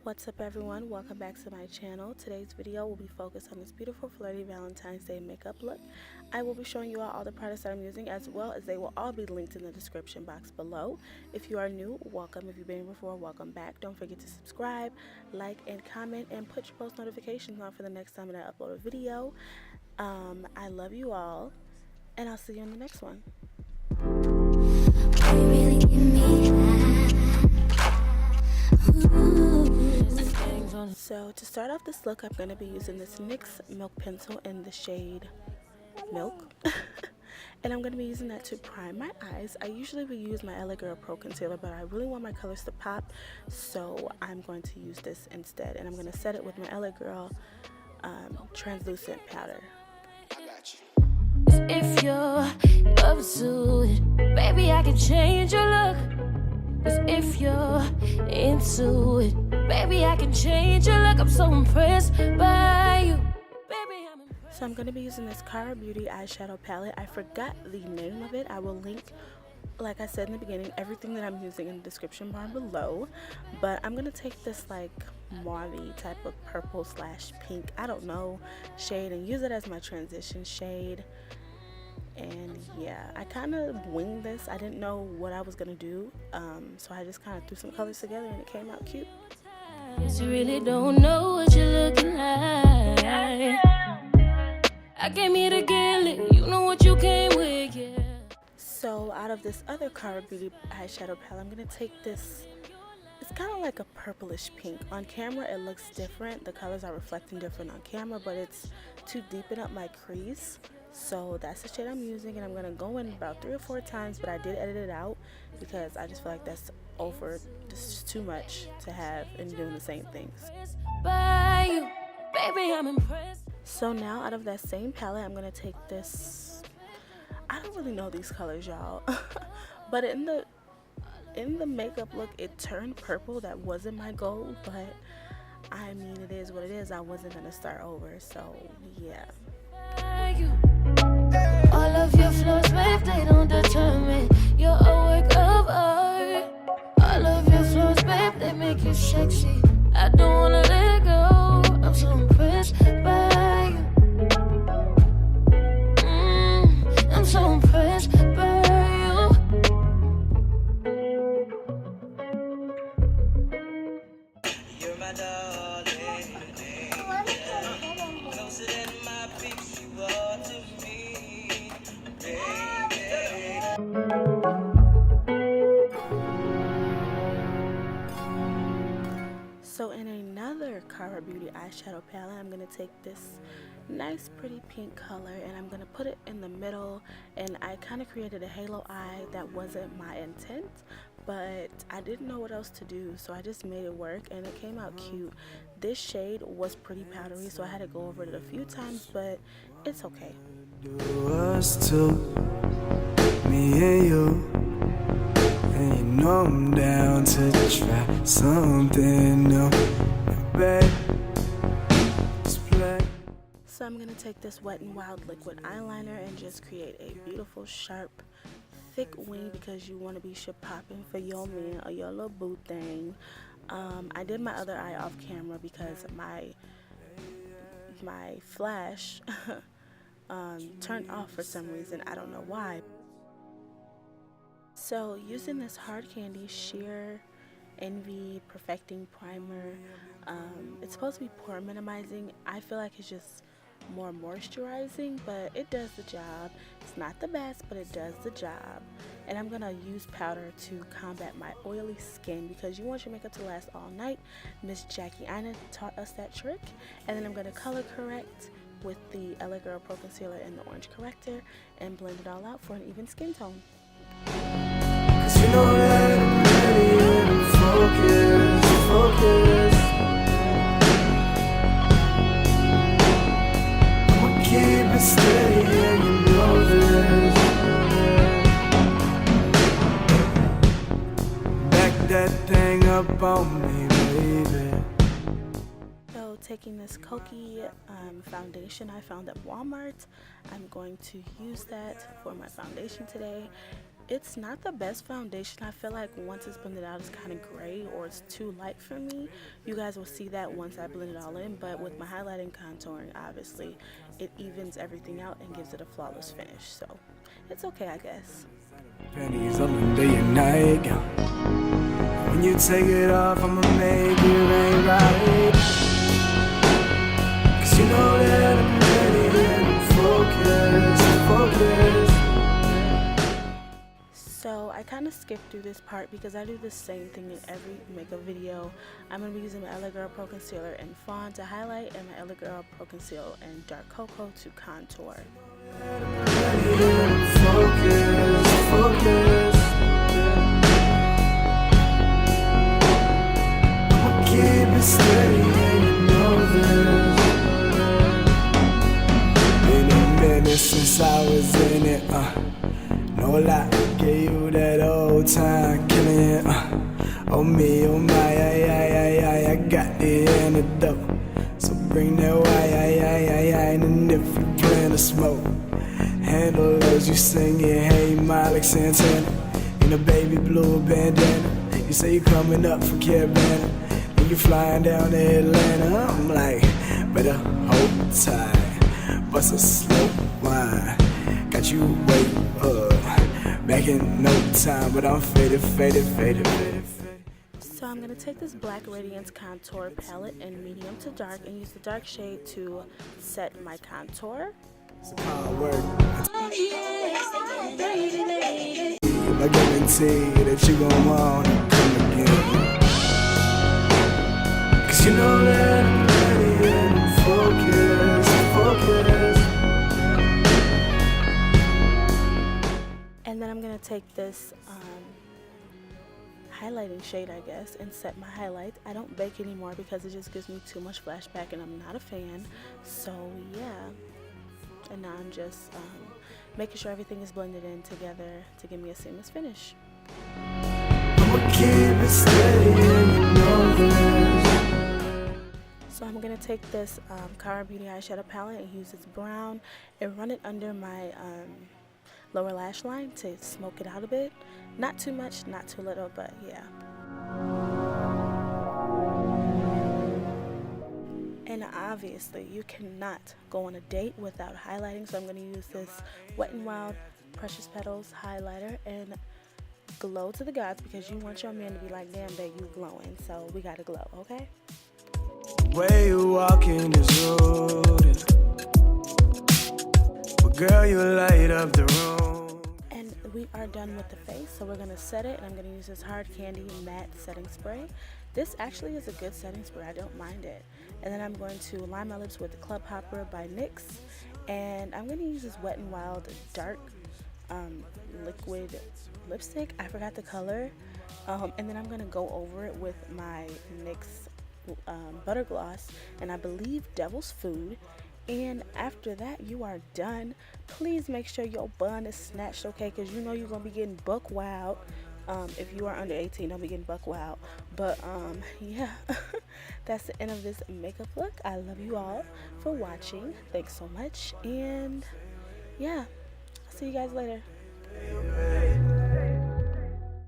What's up everyone, welcome back to my channel. Today's video will be focused on this beautiful Flirty Valentine's Day makeup look. I will be showing you all the products that I'm using, as well as they will all be linked in the description box below. If you are new, welcome. If you've been here before, welcome back. Don't forget to subscribe, like, and comment, and put your post notifications on for the next time that I upload a video. I love you all, and I'll see you in the next one. So to start off this look, I'm going to be using this NYX Milk Pencil in the shade Milk. And I'm going to be using that to prime my eyes. I usually would use my Girl Pro Concealer, but I really want my colors to pop, so I'm going to use this instead. And I'm going to set it with my Girl translucent powder. If you're up to it, baby, I can change your look. 'Cause if you're into it, baby, I can change your look. I'm so impressed by you, baby, I'm impressed. So I'm going to be using this Cara Beauty eyeshadow palette. I forgot the name of it. I will link, like I said in the beginning, everything that I'm using in the description bar below. But I'm going to take this like mauve type of purple / pink, I don't know, shade, and use it as my transition shade. And yeah, I kind of winged this. I didn't know what I was gonna do, so I just kind of threw some colors together and it came out cute. Yes, you really don't know what you're looking like. I came here to get it, you know what you came with, yeah. So out of this other Cara Beauty eyeshadow palette, I'm gonna take this. It's kind of like a purplish pink. On camera it looks different, the colors are reflecting different on camera, but it's to deepen up my crease. So that's the shade I'm using, and I'm going to go in about 3 or 4 times, but I did edit it out because I just feel like that's just too much to have and doing the same things. By you, baby, I'm impressed. So now out of that same palette, I'm going to take this. I don't really know these colors, y'all. But in the makeup look, it turned purple. That wasn't my goal, but I mean, it is what it is. I wasn't going to start over, so yeah. All of your flaws, babe, they don't determine you're a work of art. All of your flaws, babe, they make you sexy. I don't wanna let go. I'm so impressed by you. I'm so impressed by you. You're my darling, closer than my peeps you are to me, baby. So in another Cara Beauty eyeshadow palette, I'm going to take this nice pretty pink color and I'm going to put it in the middle, and I kind of created a halo eye. That wasn't my intent, but I didn't know what else to do, so I just made it work and it came out cute. This shade was pretty powdery, so I had to go over it a few times, but it's okay. Us two, me and you, and you know I'm down to try something new, babe. So I'm going to take this Wet n Wild liquid eyeliner and just create a beautiful sharp thick wing, because you want to be popping for your man or your little boo thing. I did my other eye off camera because my flash turned off for some reason. I don't know why. So using this Hard Candy Sheer Envy Perfecting Primer, it's supposed to be pore minimizing. I feel like it's just more moisturizing, but it does the job. It's not the best, but it does the job. And I'm gonna use powder to combat my oily skin, because you want your makeup to last all night. Miss Jackie Ina taught us that trick. And then I'm gonna color correct with the Girl Pro Concealer and the orange corrector and blend it all out for an even skin tone. 'Cause you know that I'm ready and focused. Keep it steady and you know this. Back that thing up on me, baby. So taking this Kokie foundation I found at Walmart, I'm going to use that for my foundation today. It's not the best foundation. I feel like once it's blended out, it's kind of gray or it's too light for me. You guys will see that once I blend it all in, but with my highlighting contouring, obviously, it evens everything out and gives it a flawless finish. So it's okay, I guess. Pennies on the day and night, girl. When you take it off, I'ma make it ain't right. 'Cause you know that I'm ready and focused. So I kind of skipped through this part because I do the same thing in every makeup video. I'm going to be using my Girl Pro Concealer-Fawn to highlight and my Girl Pro Concealer and Dark Cocoa to contour. Focus. I'ma keep it steady and you know this. Been a minute since I was in it, no lie, gave you that old time killing, oh me, oh my, I got the antidote. So bring that wine, and if you plan to smoke, handle as you sing it, hey, Miley Santana, in a baby blue bandana. You say you coming up from Carolina, and you flying down to Atlanta. I'm like, better hold tight, bust a slow wine, got you wait back in no time, but I'm faded. So I'm going to take this black Radiance contour palette in medium to dark and use the dark shade to set my contour. It's hard work. I guarantee that you gon' wanna come again. 'Cause you know that I'm ready and focused. And then I'm going to take this highlighting shade, I guess, and set my highlights. I don't bake anymore because it just gives me too much flashback and I'm not a fan. So yeah. And now I'm just making sure everything is blended in together to give me a seamless finish. I'ma keep it steady and you know this. So I'm going to take this Cara Beauty eyeshadow palette and use this brown and run it under my lower lash line to smoke it out a bit. Not too much, not too little, but yeah. And obviously you cannot go on a date without highlighting, so I'm going to use this Wet n Wild Precious Petals highlighter and glow to the gods, because you want your man to be like, damn babe, you glowing, so we gotta glow, okay? Way you walk in this road, but girl, you light up the room. And we are done with the face, so we're going to set it, and I'm going to use this Hard Candy Matte Setting Spray. This actually is a good setting spray, I don't mind it. And then I'm going to line my lips with the Club Hopper by NYX, and I'm going to use this Wet n Wild Dark Liquid Lipstick. I forgot the color. And then I'm going to go over it with my NYX Butter Gloss, and I believe Devil's Food. And after that, you are done. Please make sure your bun is snatched, okay? Because you know you're going to be getting buck wild. If you are under 18, don't be getting buck wild. But yeah, that's the end of this makeup look. I love you all for watching. Thanks so much. And yeah, I'll see you guys later.